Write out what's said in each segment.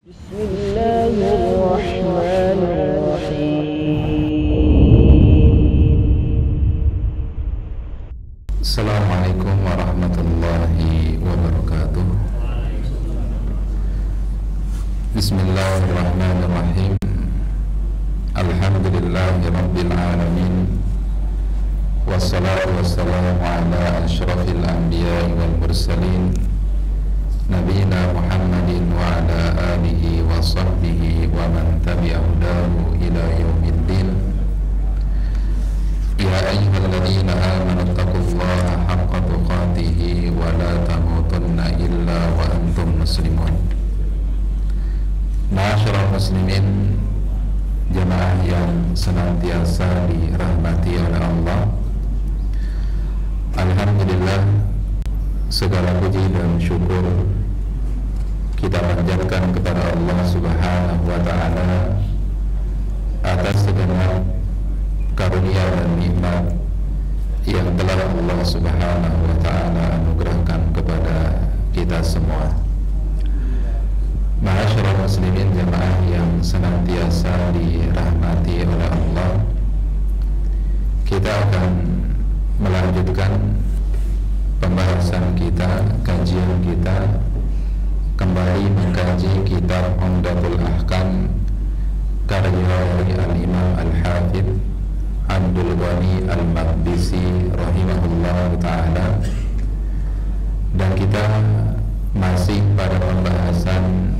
Assalamualaikum warahmatullahi wabarakatuh. Bismillahirrahmanirrahim. Alhamdulillahi rabbil alamin. Wassalatu wassalamu ala asyrafil anbiya'i wal mursalin, Nabiina Muhammadin wa ala alihi wa sahbihi wa man tabi'ahudahu ila yaumiddin. Ya ayyuhalladzina amanu taqullaha haqqa tuqatih wa la tamutunna illa wa antum muslimun. Ma'asyiral muslimin, jemaah yang senantiasa dirahmati oleh Allah, alhamdulillah, segala puji dan syukur kita panjatkan kepada Allah Subhanahu wa ta'ala atas segenap karunia dan nikmat yang telah Allah Subhanahu wa ta'ala anugerahkan kepada kita semua. Ma'asyiral muslimin, jemaah yang senantiasa dirahmati oleh Allah, kita akan melanjutkan pembahasan kita, kajian kita, kembali mengkaji kitab Umdatul Ahkam karya Al-Imam Al-Hafidh Abdul Ghani Al-Maqdisi rahimahullah ta'ala. Dan kita masih pada pembahasan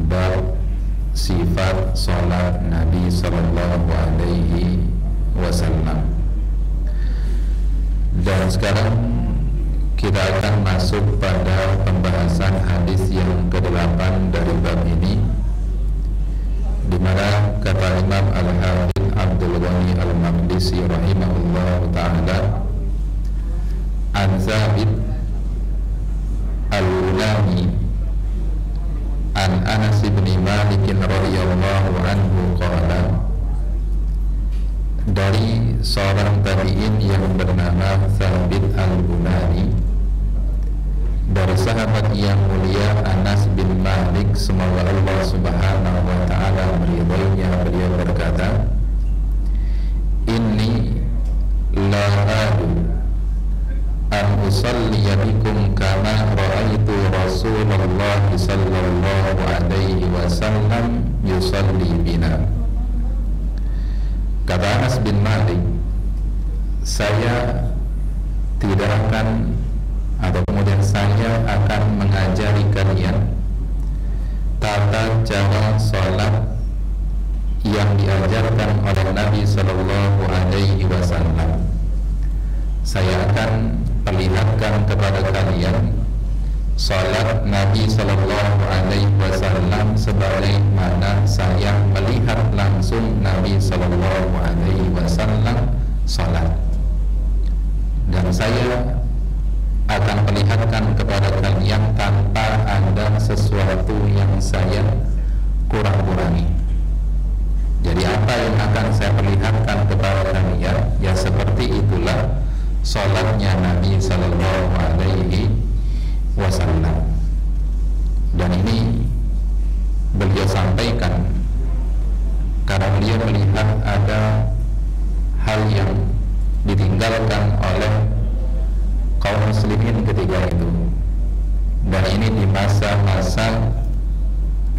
bab sifat salat Nabi sallallahu alaihi wasallam. Dan sekarang kita akan masuk pada pembahasan hadis yang ke-8 dari bab ini, di mana kata Imam Al-Hafidh Abdul Ghani Al-Maqdisi rahimahullah ta'ala, an Zabit Al-Ulami an Anas bin Malik radhiyallahu anhu qala, dari seorang tabi'in yang bernama Zabit Al-Ulami, dari sahabat yang mulia Anas bin Malik, semoga Allah Subhanahu wa ta'ala meridhoinya, beliau berkata, inni la adu an usalliya bikum kama ra'aitu Rasulullah sallallahu alaihi wasallam yusalli bina. Kata Anas bin Malik, saya tidak akan, atau kemudian saya akan mengajari kalian tata cara sholat yang diajarkan oleh Nabi Sallallahu Alaihi Wasallam. Saya akan perlihatkan kepada kalian sholat Nabi Sallallahu Alaihi Wasallam sebagaimana saya melihat langsung Nabi Sallallahu Alaihi Wasallam sholat. Dan saya akan perlihatkan kepada kalian tanpa ada sesuatu yang saya kurang-kurangi. Jadi apa yang akan saya perlihatkan kepada kalian, ya seperti itulah sholatnya Nabi Sallallahu Alaihi Wasallam. Dan ini beliau sampaikan karena beliau melihat ada hal yang ditinggalkan oleh kaum muslimin ketika itu. Dan ini di masa-masa,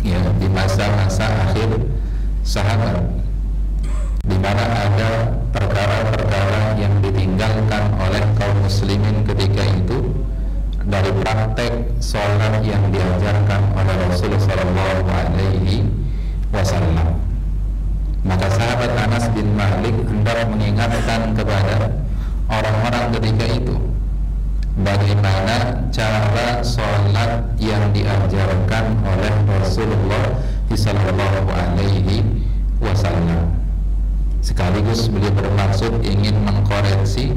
ya, di masa-masa akhir sahabat, di mana ada perkara-perkara yang ditinggalkan oleh kaum muslimin ketika itu dari praktek sholat yang diajarkan oleh Rasulullah Sallallahu Alaihi Wasallam. Maka sahabat Anas bin Malik hendak mengingatkan kepada orang-orang ketika itu bagaimana cara sholat yang diajarkan oleh Rasulullah Sallallahu Alaihi Wasallam. Sekaligus beliau bermaksud ingin mengkoreksi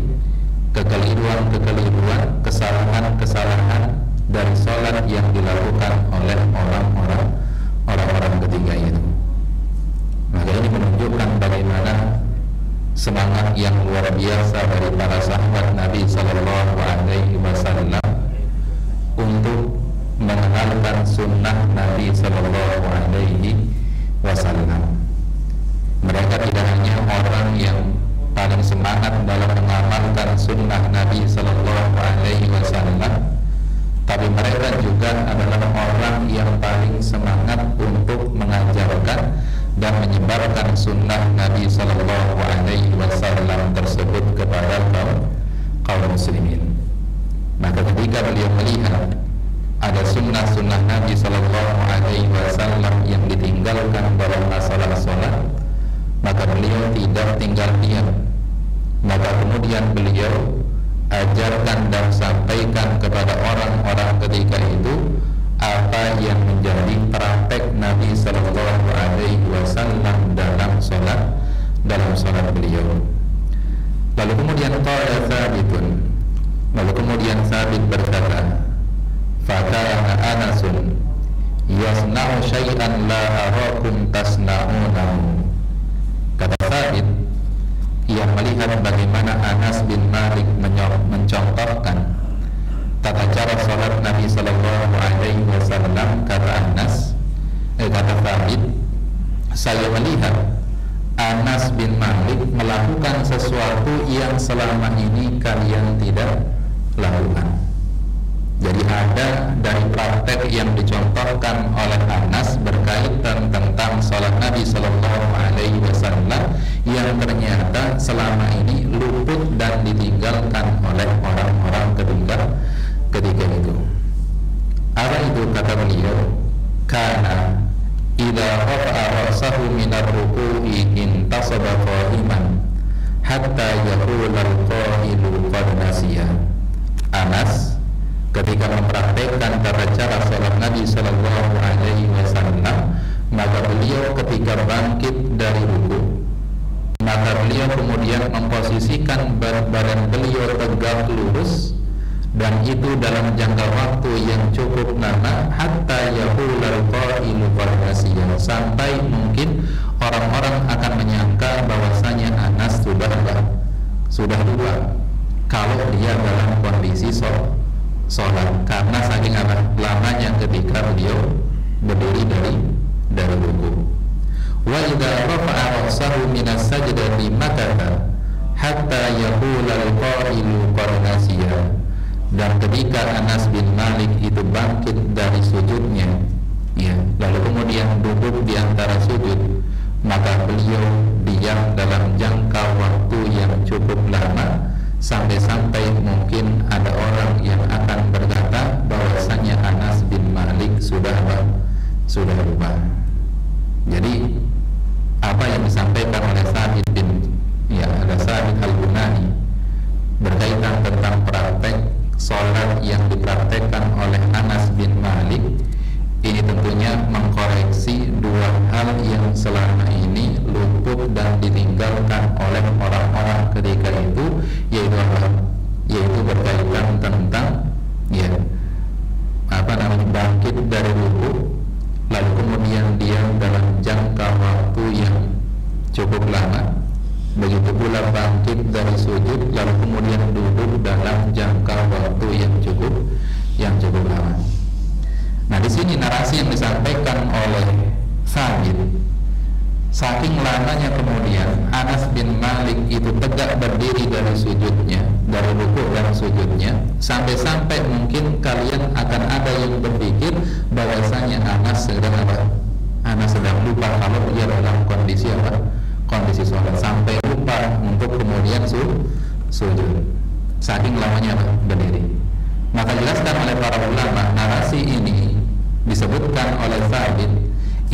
kekeliruan-kekeliruan, kesalahan-kesalahan dari sholat yang dilakukan oleh orang-orang ketiga itu. Maka ini menunjukkan bagaimana semangat yang luar biasa dari para sahabat Nabi Sallallahu Alaihi Wasallam untuk mengenalkan sunnah Nabi Sallallahu Alaihi mengabarkan sunnah Nabi Sallallahu Alaihi Wasallam tersebut kepada kaum muslimin. Maka ketika beliau melihat ada sunnah-sunnah Nabi Sallallahu Alaihi Wasallam yang ditinggalkan dalam masalah sholat, maka beliau tidak tinggal diam. Maka kemudian beliau ajarkan dan sampaikan kepada orang-orang ketika itu apa yang menjadi praktek Nabi Sallallahu Alaihi Wasallam dalam sholat beliau. Lalu kemudian qala Thabitun, lalu kemudian Thabit berkata, fakana Anasun yasna'u syai'an la arakum tasna'unahu. Kata Thabit yang melihat bagaimana Anas bin Malik mencontohkan tata cara sholat Nabi Sallallahu Alaihi Wasallam. Kata Thabit, saya melihat Anas bin Malik melakukan sesuatu yang selama ini kalian tidak lakukan. Jadi ada dari praktek yang dicontohkan oleh Anas berkaitan tentang sholat Nabi Sallallahu Alaihi Wasallam yang ternyata selama ini luput dan ditinggalkan oleh orang-orang ketika itu. Apa itu? Kata beliau, karena idza rafa'a ra'sahu minar ruku'i intasaba qa'iman hatta yaqula al-qa'ilu qad nasiya. Anas ketika mempraktekkan tata cara salat Nabi Sallallahu Alaihi Wasallam, maka beliau ketika bangkit dari ruku, maka beliau kemudian memposisikan badan beliau tegak lurus, dan itu dalam jangka waktu yang cukup lama, hatta yaqulal qailu qad nasiya, sampai mungkin orang-orang akan menyangka bahwasanya Anas sudah lupa kalau dia dalam kondisi sholat, karena saking lamanya ketika beliau berdiri dari ruku. Wa idza rafa'a ra'sahu minas sajdati makatha hatta yaqulal qailu qad nasiya. Dan ketika Anas bin Malik itu bangkit dari sujudnya, ya, lalu kemudian duduk di antara sujud, maka beliau diam dalam jangka waktu yang cukup lama, sampai-sampai mungkin ada orang yang akan berkata bahwasanya Anas bin Malik sudah lupa. Jadi apa yang disampaikan oleh Sabit Al-Bunani berkaitan tentang praktek sholat yang dipraktekkan oleh Anas bin Malik, ini tentunya mengkoreksi dua hal yang selama ini luput dan ditinggalkan oleh orang-orang ketika itu, yaitu berkaitan tentang bangkit dari ruku, lalu kemudian diam dalam jangka waktu yang cukup lama. Begitu pula bangkit dari sujud, lalu kemudian duduk dalam jangka waktu yang cukup lama. Nah, di sini narasi yang disampaikan oleh Thabit, saking lamanya kemudian Anas bin Malik itu tegak berdiri dari sujudnya, dari rukuk dan sujudnya, sampai-sampai mungkin kalian akan ada yang berpikir bahwasanya Anas sedang lupa kalau dia dalam kondisi kondisi sholat, sampai lupa untuk kemudian sujud, saking lamanya berdiri. Maka jelaskan oleh para ulama, narasi ini disebutkan oleh Thabit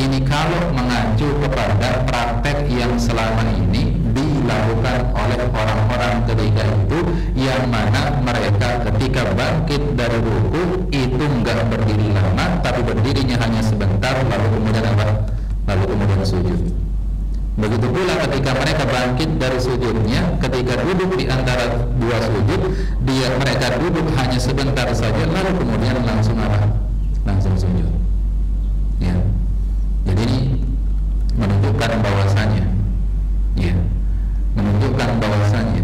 ini kalau mengacu kepada praktek yang selama ini dilakukan oleh orang-orang ketika itu, yang mana mereka ketika bangkit dari ruku itu enggak berdiri lama, tapi berdirinya hanya sebentar, lalu kemudian sujud. Begitu pula ketika mereka bangkit dari sujudnya, ketika duduk di antara dua sujud, mereka duduk hanya sebentar saja, lalu kemudian langsung sujud. Ya. Jadi ini menunjukkan bahwasanya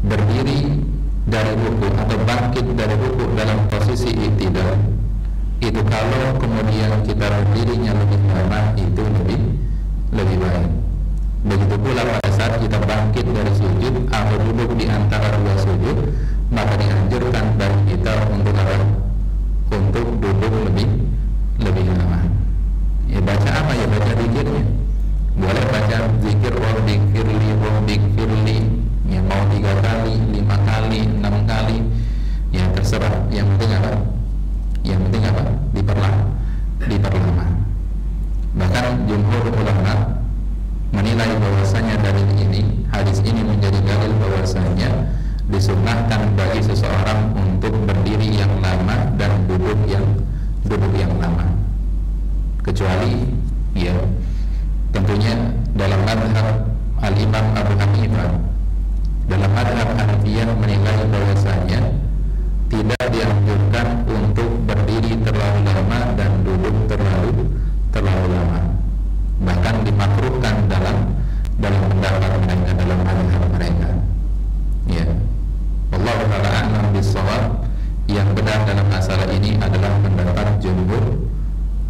berdiri dari ruku atau bangkit dari ruku dalam posisi i'tidal itu, kalau kemudian kita berdirinya lebih lama, itu lebih baik. Begitu pula pada saat kita bangkit dari sujud atau duduk di antara dua sujud, maka dianjurkan bagi kita untuk duduk lebih lama. Ya, baca apa? Ya baca zikirnya. terserah, yang penting apa? Yang penting apa? Diperlama. Bahkan jumhur ulama menilai bahwasanya dalil ini, hadis ini menjadi dalil bahwasanya disunnahkan bagi seseorang untuk berdiri yang lama dan duduk yang lama, kecuali ya tentunya dalam madhab al-Imam Abu Hanifah. Dalam madhab Hanafiyah menilai bahwasanya tidak dianjurkan untuk berdiri terlalu lama dan duduk terlalu lama, bahkan dimakruhkan dalam pendapat mereka, dalam madhab mereka. Ya, wallahu ta'ala a'lam bis-shawab. Yang benar dalam masalah ini adalah pendapat jumhur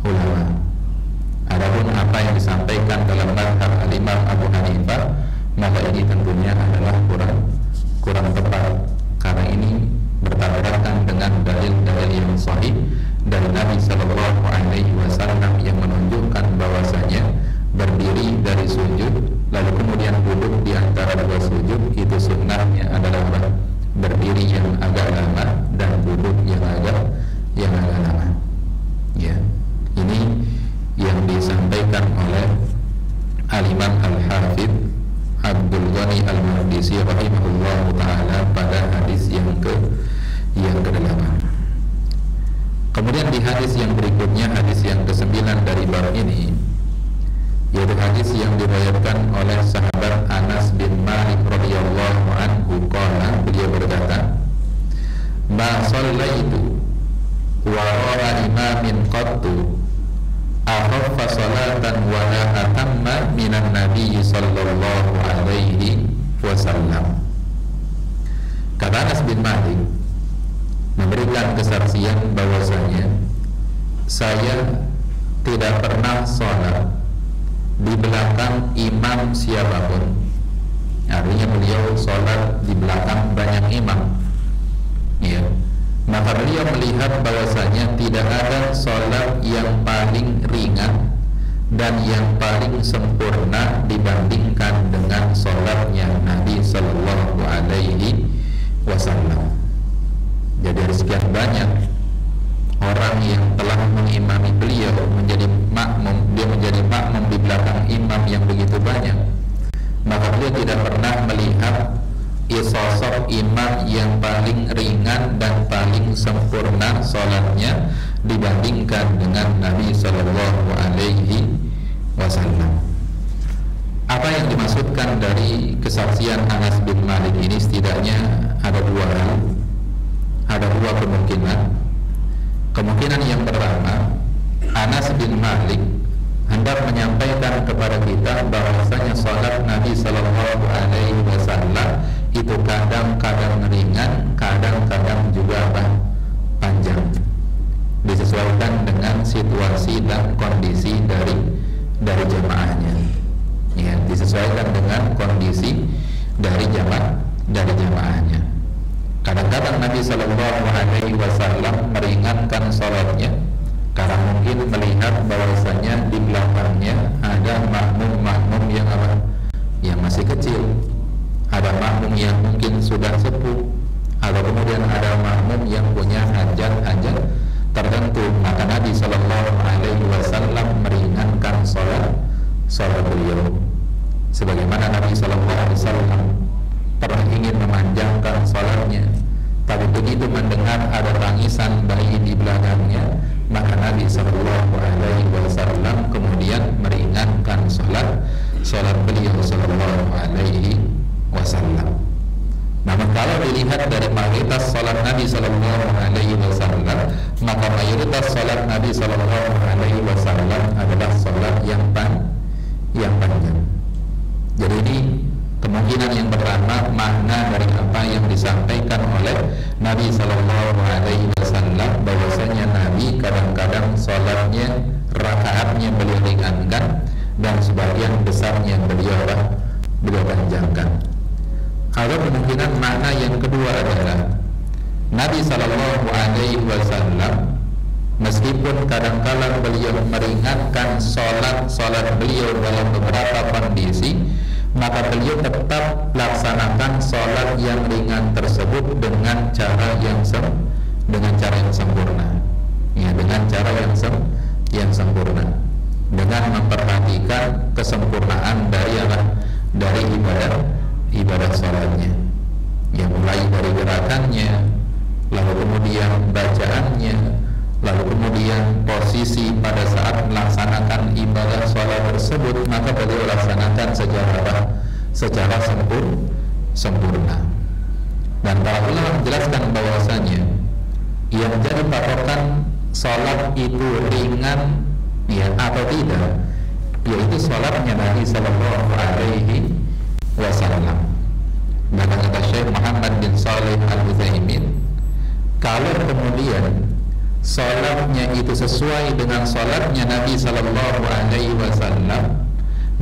ulama. Adapun apa yang disampaikan dalam madhab al-Imam Abu Hanifah, maka ini tentunya adalah kurang tepat, karena ini bertabrakan dengan dalil-dalil yang sahih dari Nabi Sallallahu Alaihi Wasallam yang menunjukkan bahwasanya berdiri dari sujud lalu kemudian duduk di antara dua sujud itu sunnahnya adalah berdiri yang agak lama dan duduk yang agak lama. Ya, ini yang disampaikan oleh Al-Imam Al-Hafidh Abdul Ghani Al-Maqdisi rahimahullah ta'ala pada hadis yang ke-8. Kemudian di hadis yang berikutnya, hadis yang ke-9 dari bab ini, yaitu hadis yang diriwayatkan oleh sahabat Anas bin Malik radhiyallahu anhu qala, beliau berkata, "Ma shallaitu wara'a imamin qattu akhaffa salatan wa la atamma minan nabiy sallallahu alaihi wasallam." Kata Anas bin Malik memberikan kesaksian bahwasanya saya tidak pernah sholat di belakang imam siapapun. Artinya beliau sholat di belakang banyak imam, ya. Maka beliau melihat bahwasanya tidak ada sholat yang paling ringan dan yang paling sempurna dibandingkan dengan sholatnya Nabi Sallallahu Alaihi Wasallam. Jadi dari sekian banyak orang yang telah mengimami beliau menjadi makmum, dia menjadi makmum di belakang imam yang begitu banyak, maka beliau tidak pernah melihat sosok imam yang paling ringan dan paling sempurna sholatnya dibandingkan dengan Nabi Sallallahu Alaihi Wasallam. Apa yang dimaksudkan dari kesaksian Anas bin Malik ini? Setidaknya ada dua kemungkinan. Kemungkinan yang pertama, Anas bin Malik hendak menyampaikan kepada kita bahwasanya sholat Nabi Sallallahu Alaihi Wasallam itu kadang-kadang ringan, kadang-kadang juga panjang, disesuaikan dengan situasi dan kondisi dari jamaahnya. Ya, disesuaikan dengan kondisi dari jamaahnya. Kadang-kadang Nabi Sallallahu Alaihi Wasallam meringankan sholatnya karena mungkin melihat bahwasanya di belakangnya ada makmum yang masih kecil, ada makmum yang mungkin sudah sepuh, atau kemudian ada makmum yang punya hajat tertentu. Maka Nabi Sallallahu Alaihi Wasallam meringankan sholat beliau, sebagaimana Nabi Sallallahu Alaihi Wasallam pernah ingin memanjangkan sholatnya, tapi begitu mendengar ada tangisan bayi di belakangnya, maka Nabi Sallallahu Alaihi Wasallam kemudian meringankan sholat beliau Sallallahu Alaihi Wasallam. Namun kalau dilihat dari mayoritas sholat Nabi Sallallahu Alaihi Wasallam, maka mayoritas sholat Nabi Sallallahu Alaihi Wasallam adalah sholat yang panjang. Jadi ini kemungkinan yang pertama, makna dari apa yang disampaikan oleh Nabi Sallallahu Alaihi Wasallam, bahwasanya Nabi kadang-kadang sholatnya, rakaatnya beliau ringankan dan sebagian besarnya beliau panjangkan. Kalau kemungkinan makna yang kedua adalah Nabi Sallallahu Alaihi Wasallam meskipun kadang-kadang beliau meringankan sholat beliau dalam beberapa kondisi, maka beliau tetap laksanakan sholat yang ringan tersebut dengan cara posisi pada saat melaksanakan ibadah sholat tersebut, maka beliau laksanakan secara sempurna. Dan para ulama menjelaskan bahwasanya yang jadi patokan sholat itu ringan ya atau tidak, yaitu sholatnya Nabi Sallallahu Alaihi Wasallam. Maka kata Syekh Muhammad bin Shalih Al-Utsaimin, kalau kemudian sholatnya itu sesuai dengan sholatnya Nabi Sallallahu Alaihi Wasallam,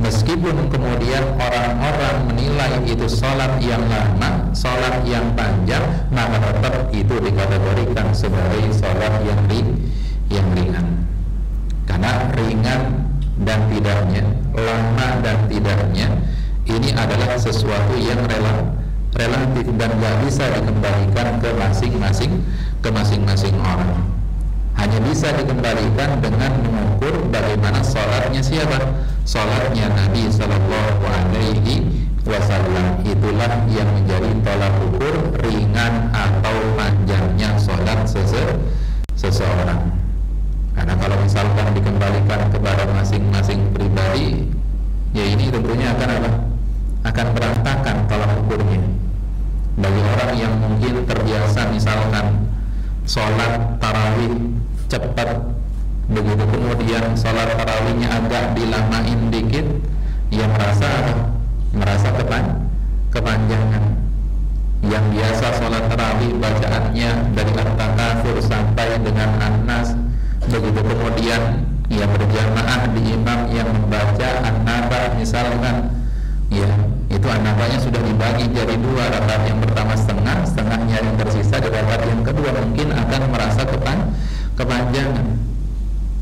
meskipun kemudian orang-orang menilai itu sholat yang lama, sholat yang panjang, maka tetap itu dikategorikan sebagai sholat yang ringan. Karena ringan dan tidaknya, lama dan tidaknya, ini adalah sesuatu yang relatif dan gak bisa dikembalikan ke masing-masing orang. Hanya bisa dikembalikan dengan mengukur bagaimana sholatnya siapa? Sholatnya Nabi Sallallahu Alaihi Wasallam. Itulah yang menjadi tolak ukur ringan atau panjangnya sholat seseorang. Karena kalau misalkan dikembalikan kepada masing-masing pribadi, ya ini tentunya akan apa? Akan berantakan tolak ukurnya. Bagi orang yang mungkin terbiasa misalkan sholat tarawih cepat, begitu kemudian sholat tarawihnya agak dilamain dikit, ya merasa kepanjangan. Yang biasa sholat tarawih bacaannya dari At-Takatsur sampai dengan An-Nas, begitu kemudian ya berjamaah di imam yang membaca An-Naba misalkan, ya itu An-Nabanya sudah dibagi jadi dua, rakaat yang pertama setengahnya yang tersisa di rakaat yang kedua, mungkin akan merasa kepanjangan.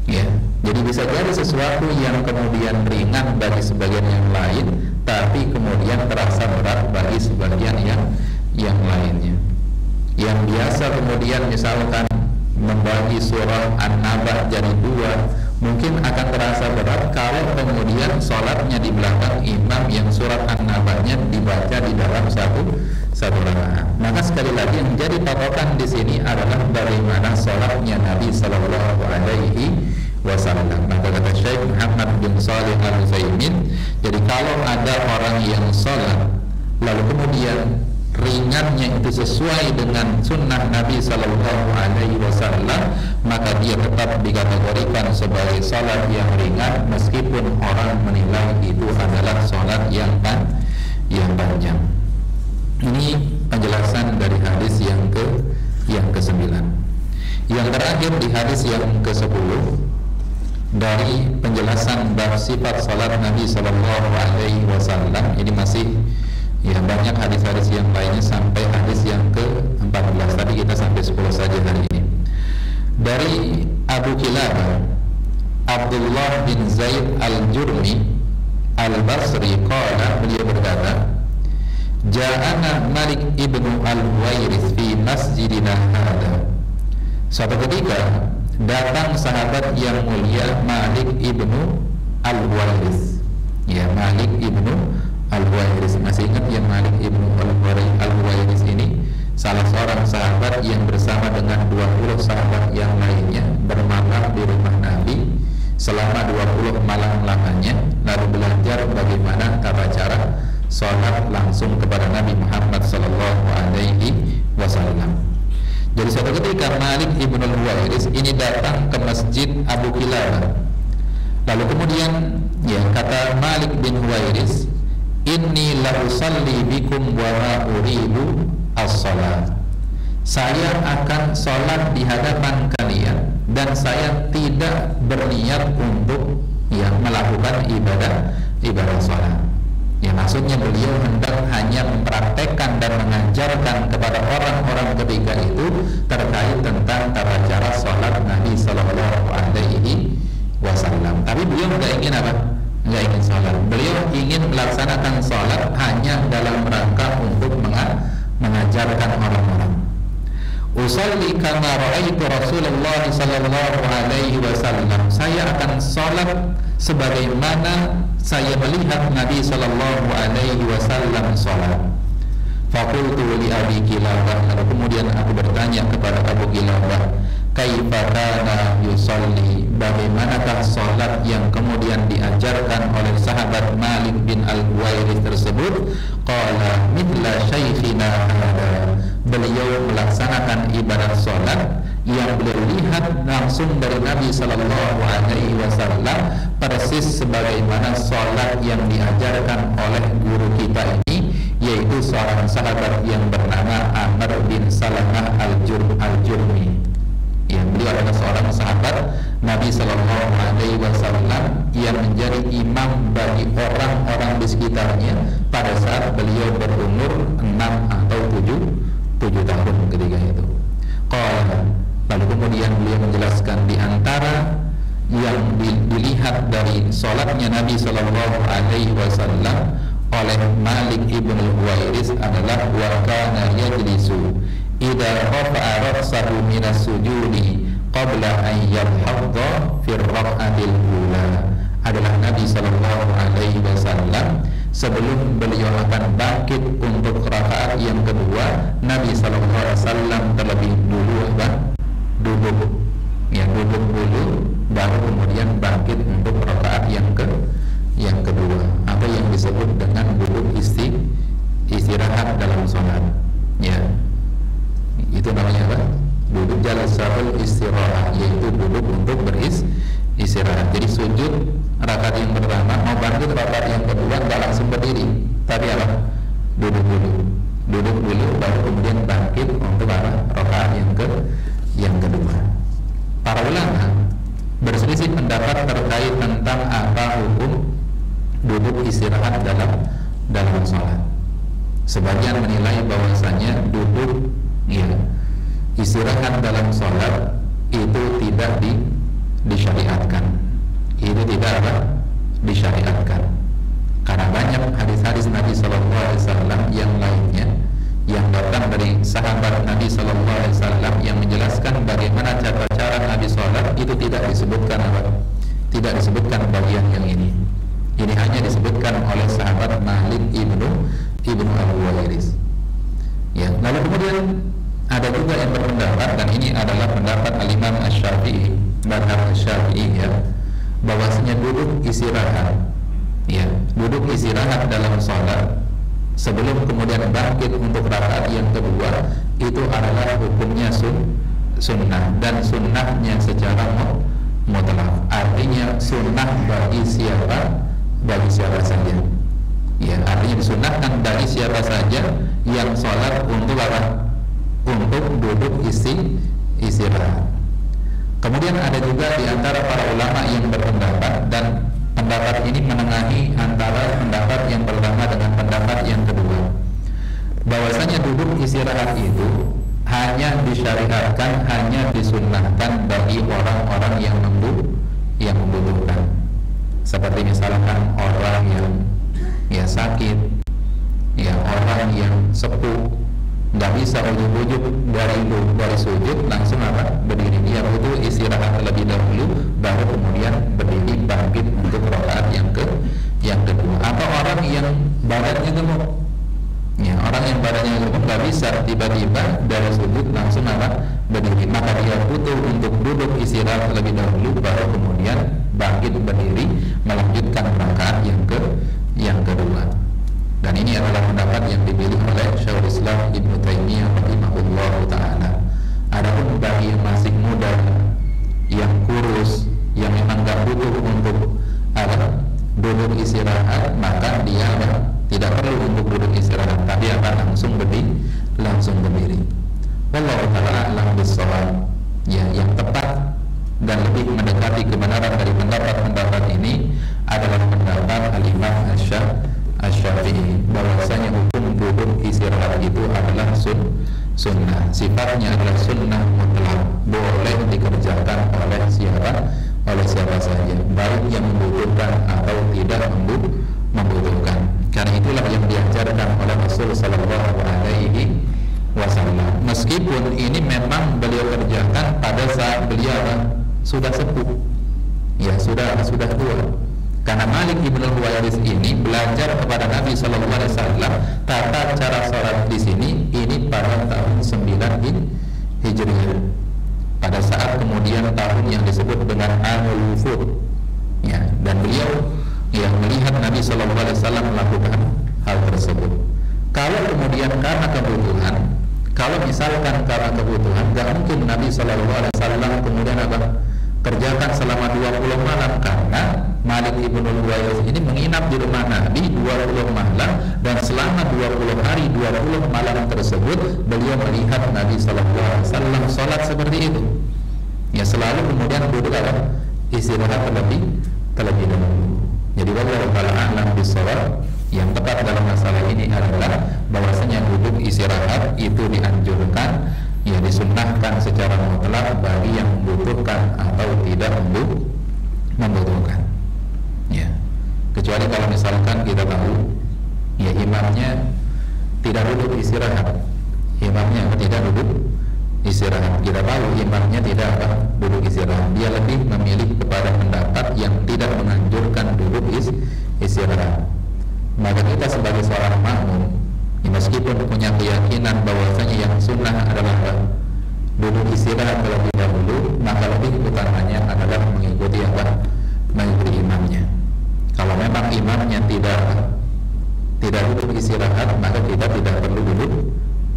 Ya, jadi bisa jadi sesuatu yang kemudian ringan bagi sebagian yang lain, tapi kemudian terasa berat bagi sebagian yang lainnya. Yang biasa kemudian misalkan membagi surah An-Naba jadi dua, mungkin akan terasa berat kalau kemudian sholatnya di belakang imam yang surat An-Nabanya dibaca di dalam satu rakaat. Maka sekali lagi yang menjadi patokan di sini adalah bagaimana sholatnya Nabi Sallallahu Alaihi Wasallam. Maka kata Syekh Muhammad bin Shalih Al-Utsaimin, jadi kalau ada orang yang sholat lalu kemudian ringannya itu sesuai dengan sunnah Nabi Sallallahu Alaihi Wasallam, maka dia tetap dikategorikan sebagai salat yang ringan meskipun orang menilai itu adalah salat yang panjang. Ini penjelasan dari hadis yang ke-9. Yang terakhir di hadis yang ke-10 dari penjelasan bab sifat salat Nabi Sallallahu Alaihi Wasallam, ini masih ya banyak hadis-hadis yang lainnya sampai hadis yang ke-14. Tadi kita sampai 10 saja hari ini. Dari Abu Kilabah Abdullah bin Zaid al-Jurmi al-Basri qala, beliau berkata, ja'ana Malik ibnu al-Huwairits fi masjidina hada. Suatu ketika datang sahabat yang mulia Malik ibnu al-Huwairits. Ya, Malik ibnu Al-Huwairits, masih ingat yang Malik ibnu Al-Huwairits ini salah seorang sahabat yang bersama dengan 20 sahabat yang lainnya bermalam di rumah Nabi selama 20 malam lamanya, lalu belajar bagaimana tata cara sholat langsung kepada Nabi Muhammad Sallallahu Alaihi Wasallam. Jadi suatu ketika Malik ibnu Al-Huwairits ini datang ke masjid Abu Kilabah, lalu kemudian ya kata Malik bin Huwairits, inni la usalli bikum wa ma uridu as-salat. Saya akan sholat di hadapan kalian dan saya tidak berniat untuk melakukan ibadah sholat. Ya, maksudnya beliau hendak hanya mempraktekkan dan mengajarkan kepada orang-orang ketika itu terkait tentang tata cara sholat Nabi Sallallahu Alaihi Wasallam. Tapi beliau tidak ingin apa? Nggak ingin sholat. Beliau ingin melaksanakan sholat hanya dalam rangka untuk mengajarkan orang-orang. Usalli kama ra'aitu Rasulullah sallallahu alaihi wasallam. Saya akan sholat sebagaimana saya melihat Nabi sallallahu alaihi wasallam sholat. Faqultu li Abi Kilabah, lalu kemudian aku bertanya kepada Abu Kilabah, kaifa kana yusalli, bagaimanakah salat yang kemudian diajarkan oleh sahabat Malik bin Al-Huwairis tersebut? Qala mithla syaikhina hada, beliau melaksanakan ibadah salat yang beliau lihat langsung dari Nabi sallallahu alaihi wasallam, persis sebagaimana salat yang diajarkan oleh guru kita ini, yaitu seorang sahabat yang bernama Amr bin Salamah Al-Jurmi. Ya, beliau adalah seorang sahabat Nabi sallallahu alaihi wasallam yang menjadi imam bagi orang-orang di sekitarnya pada saat beliau berumur 6 atau 7 tahun ketika itu. Lalu kemudian beliau menjelaskan di antara yang dilihat dari salatnya Nabi sallallahu alaihi wasallam oleh Malik ibn al-Huwairis adalah wa kana yajlisu idza rafa'a ra'sahu minas sujudi qabla an yarhadha fi ar-rak'atil ula, adalah Nabi sallallahu alaihi wasallam sebelum beliau akan bangkit untuk rakaat yang kedua, Nabi sallallahu alaihi wasallam terlebih dulu duduk dulu, baru kemudian bangkit untuk rakaat yang kedua, atau yang disebut dengan duduk istirahat dalam sholat. Ya, itu namanya apa? Duduk jalsatul istirahat, yaitu duduk untuk beristirahat. Jadi sujud rakaat yang pertama, mau bangkit rakaat yang kedua nggak langsung berdiri, tapi apa? Duduk dulu, baru kemudian bangkit untuk rakaat yang kedua. Para ulama berselisih pendapat terkait tentang apa hukum duduk istirahat dalam sholat. Sebagian menilai bahwasanya duduk istirahat dalam sholat itu tidak disyariatkan. Itu tidak disyariatkan karena banyak hadis-hadis Nabi sallallahu alaihi wasallam yang lainnya yang datang dari sahabat Nabi sallallahu alaihi wasallam yang menjelaskan bagaimana cara Nabi sholat, itu tidak disebutkan tidak disebutkan bagian yang ini. Ini hanya disebutkan oleh sahabat Malik ibnu Al-Huwairis. Ya, lalu kemudian ada juga yang berpendapat, dan ini adalah pendapat Al-Imam Asy-Syafi'i, mazhab Asy-Syafi'i, ya, bahwasanya duduk istirahat dalam sholat sebelum kemudian bangkit untuk rakaat yang kedua itu adalah hukumnya sunnah, dan sunnahnya secara mutlak, artinya sunnah bagi siapa saja. Ya, artinya disunahkan bagi siapa saja yang sholat untuk untuk duduk istirahat. Kemudian ada juga di antara para ulama yang berpendapat, dan pendapat ini menengahi antara pendapat yang pertama dengan pendapat yang kedua, bahwasanya duduk istirahat itu hanya disyariatkan, hanya disunnahkan bagi orang-orang yang membutuhkan. Seperti misalkan orang yang sakit, orang yang sepuh, nggak bisa ujuk-ujuk dari sujud langsung berdiri, dia butuh istirahat terlebih dahulu, baru kemudian berdiri bangkit untuk rakaat yang kedua. Atau orang yang badannya gemuk, orang yang badannya gemuk nggak bisa tiba-tiba dari sujud langsung berdiri, maka dia butuh untuk duduk istirahat terlebih dahulu, baru kemudian bangkit berdiri melanjutkan rakaat yang kedua. Dan ini adalah pendapat yang dipilih oleh Syekhul Islam Ibnu Taimiyah rahimahullahu taala. Adapun bagi yang masih muda, yang kurus, yang memang gak butuh untuk duduk istirahat, maka dia tidak perlu untuk duduk istirahat, tapi akan langsung berdiri. Wallahu taala a'lam bis-shawab. Ya, yang tepat dan lebih mendekati kebenaran dari pendapat-pendapat ini adalah pendapat Al-Imam Asy-Syafi'i, bahwasanya hukum duduk istirahat itu adalah sunnah, sifatnya adalah sunnah mutlak, boleh dikerjakan oleh siapa saja, baik yang membutuhkan atau tidak membutuhkan. Karena itulah yang diajarkan oleh Rasul sallallahu alaihi wasallam. Meskipun ini memang beliau kerjakan pada saat beliau sudah sepuh, sudah tua. Karena Malik ibn al-Huwairis ini belajar kepada Nabi sallallahu alaihi wasallam tata cara sholat di sini ini pada tahun 9 Hijriah. Pada saat kemudian kemudian tahun yang disebut dengan Amul Wufud, ya, dan beliau yang melihat Nabi SAW melakukan hal tersebut. Kalau kemudian karena kebutuhan, kalau misalkan karena kebutuhan, gak mungkin Nabi SAW kemudian kerjakan selama 20 malam, karena Malik ibnul Huwairis ini menginap di rumah Nabi 20 malam, dan selama 20 hari 20 malam tersebut beliau melihat Nabi SAW sholat seperti itu. Ya, selalu kemudian duduk istirahat terlebih dahulu. Jadi wallahu ta'ala a'lam bis-shawab, yang tepat dalam masalah ini adalah bahwasanya duduk istirahat itu dianjurkan, ya, disunnahkan secara mutlak bagi yang membutuhkan atau tidak membutuhkan, ya, kecuali kalau misalkan kita tahu, ya, imamnya tidak duduk istirahat, tidak duduk istirahat, kita tahu imamnya tidak duduk istirahat, dia lebih memilih kepada pendapat yang tidak menganjurkan duduk istirahat, maka kita sebagai seorang makmum, ya, meskipun punya keyakinan bahwasanya yang sunnah adalah duduk istirahat terlebih dahulu, maka lebih utamanya adalah mengikuti imamnya. Kalau memang imamnya tidak duduk istirahat, maka kita tidak perlu duduk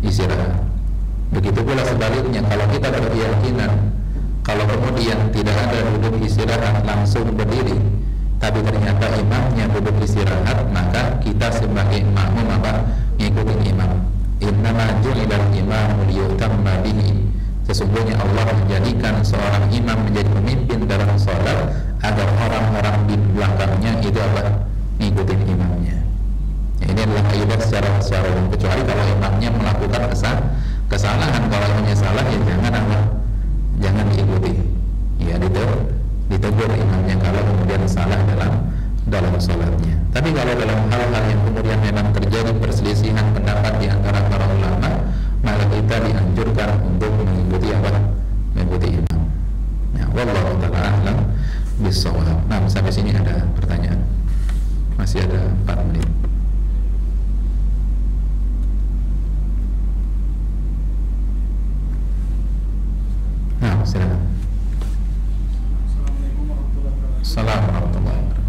istirahat. Begitu pula sebaliknya, kalau kita berkeyakinan kalau kemudian tidak ada duduk istirahat, langsung berdiri, tapi ternyata imamnya duduk istirahat, maka kita sebagai makmum ngikutin imam. Innama ju'ilal imamu liyutamma bihi. Sesungguhnya Allah menjadikan seorang imam menjadi pemimpin dalam sholat agar orang-orang di belakangnya itu ngikutin imamnya. Ya, ini adalah kaidah secara umum, kecuali kalau imamnya melakukan kesalahan. Kalau imamnya salah, ya jangan diikuti. Ya, ditegur imamnya kalau kemudian salah dalam sholatnya. Tapi kalau dalam hal-hal yang kemudian memang terjadi perselisihan pendapat di antara para ulama, maka kita dianjurkan untuk mengikuti imam. Ya, wallahu ta'ala a'lam bis-shawab. Nah, sampai sini ada pertanyaan. Masih ada 4 menit. Nah, silakan. Assalamualaikum warahmatullahi wabarakatuh. Assalamualaikum warahmatullahi wabarakatuh.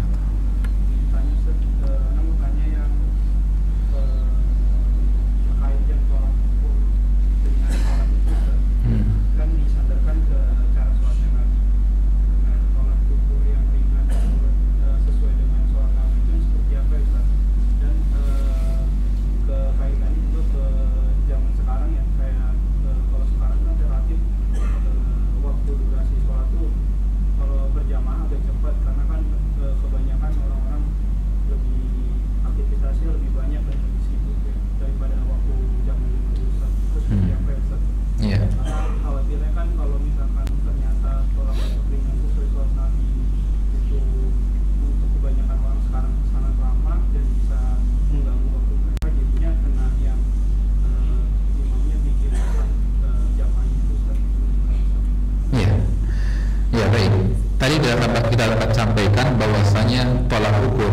Kita dapat sampaikan bahwasanya tolak ukur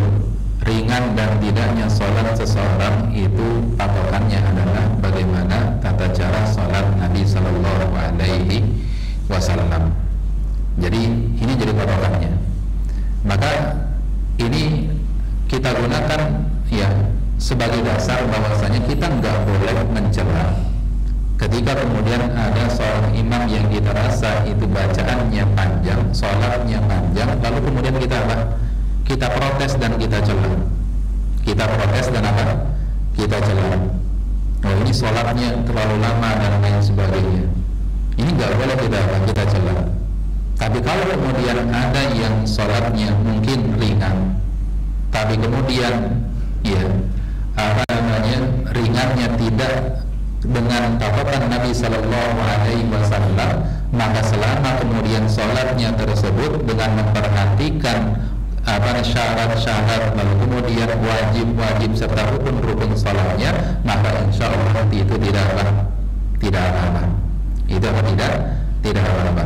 ringan dan tidaknya sholat seseorang itu patokannya adalah bagaimana tata cara sholat Nabi Sallallahu Alaihi Wasallam. Jadi ini jadi patokannya. Maka ini kita gunakan ya sebagai dasar bahwasanya kita nggak boleh mencela ketika kemudian ada seorang imam yang kita rasa itu bacaannya panjang, sholatnya panjang, lalu kemudian kita protes dan kita cela. Kita protes dan kita cela. Oh, ini sholatnya terlalu lama dan lain sebagainya. Ini nggak boleh kita cela. Tapi kalau kemudian ada yang sholatnya mungkin ringan, tapi kemudian ringannya tidak dengan patokan Nabi Sallallahu Alaihi Wasallam, maka selama kemudian sholatnya tersebut dengan memperhatikan syarat-syarat, lalu kemudian wajib-wajib serta rukun-rukun sholatnya, maka insya Allah itu tidak apa-apa. Itu tidak apa-apa.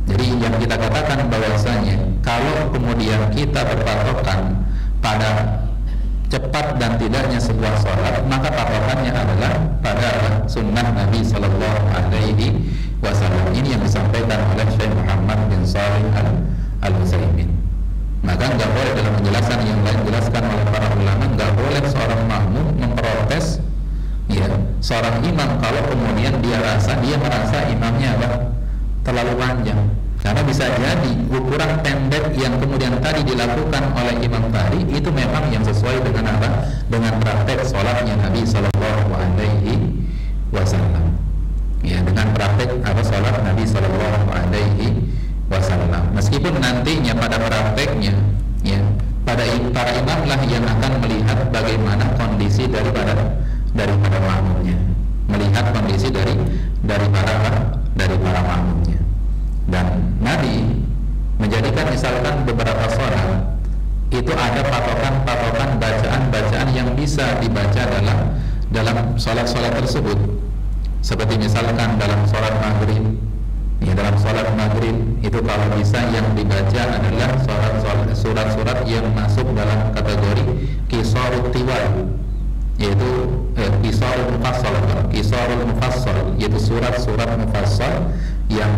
Jadi yang kita katakan bahwasanya kalau kemudian kita berpatokan pada cepat dan tidaknya sebuah sholat, maka patokannya adalah pada sunnah Nabi Sallallahu Alaihi Wasallam. Ini yang disampaikan oleh Syekh Muhammad dia merasa imamnya apa? Terlalu panjang. Karena bisa jadi ukuran pendek yang kemudian tadi dilakukan oleh imam tadi itu memang yang sesuai dengan apa? Dengan praktek sholatnya Nabi Sallallahu Alaihi Wasallam. Ya, dengan praktek apa sholat Nabi Sallallahu Alaihi Wasallam. Meskipun nantinya pada prakteknya, ya, para imam lah yang akan melihat bagaimana kondisi daripada makmumnya, melihat kondisi dari para makmumnya. Dan Nabi menjadikan misalkan beberapa sholat itu ada patokan bacaan yang bisa dibaca dalam sholat tersebut. Seperti misalkan dalam sholat maghrib, ya, dalam sholat maghrib itu kalau bisa yang dibaca adalah surat-surat yang masuk dalam kategori qisarut tiwal, yaitu qisarul mufassal, yaitu surat-surat mufassal yang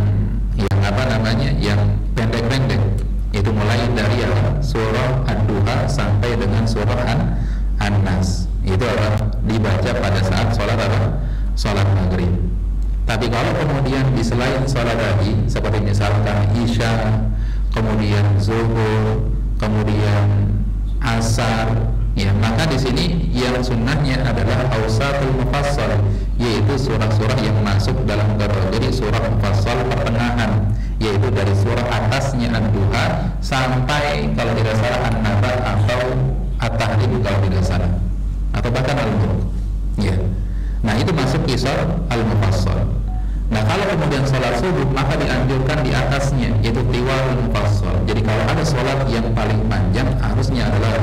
pendek-pendek. Itu mulai dari surah Ad-Duha sampai dengan surah An-Nas. Itu dibaca pada saat sholat maghrib. Tapi kalau kemudian di selain sholat tadi, seperti misalkan Isya, kemudian Zuhur, kemudian Asar, ya, maka di sini yang sunnahnya adalah Awsatul Mufassal, yaitu surah-surah yang masuk dalam kategori surah mufassal pertengahan, yaitu dari surah atasnya Ad-Duha sampai kalau tidak salah An-Naba atau At-Tahrim kalau tidak salah, atau bahkan Al-Mulk, ya. Nah, itu masuk qisar al-mufassal. Nah, kalau kemudian sholat subuh maka dianjurkan di atasnya, yaitu tiwal mufassal. Jadi kalau ada sholat yang paling panjang, harusnya adalah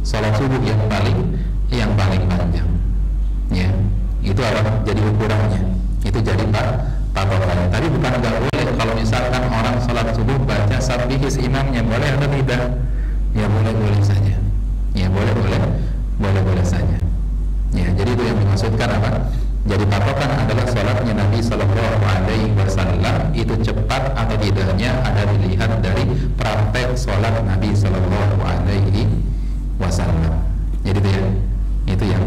sholat subuh yang paling panjang. Ya, itu jadi ukurannya. Itu jadi patokannya. Tadi bukan nggak boleh kalau misalkan orang sholat subuh baca sabbihis imamnya, boleh atau tidak? Ya, boleh saja. Ya, boleh saja. Ya, jadi itu yang dimaksudkan apa? Jadi patokan adalah sholatnya Nabi Sallallahu Alaihi Wasallam itu cepat atau tidaknya ada dilihat dari praktek sholat Nabi Sallallahu Alaihi Wasallam. Jadi itu yang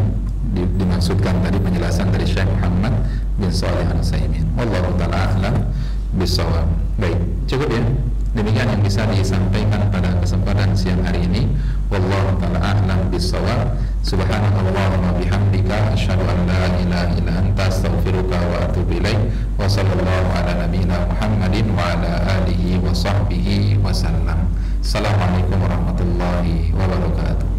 dimaksudkan tadi penjelasan dari Syekh Muhammad bin Shalih Al-Utsaimin. Wallahu ta'ala a'lam bishawab. Baik, cukup ya. Demikian yang bisa disampaikan pada kesempatan siang hari ini. Wallahu ta'ala a'lam bishawab. Subhanallahumma bihamdika asyhadu an la ilaha illa anta astaghfiruka wa atubu ilaik. Wa sallallahu ala nabiyyina Muhammadin wa ala alihi wa sahbihi wasallam. Assalamualaikum warahmatullahi wabarakatuh.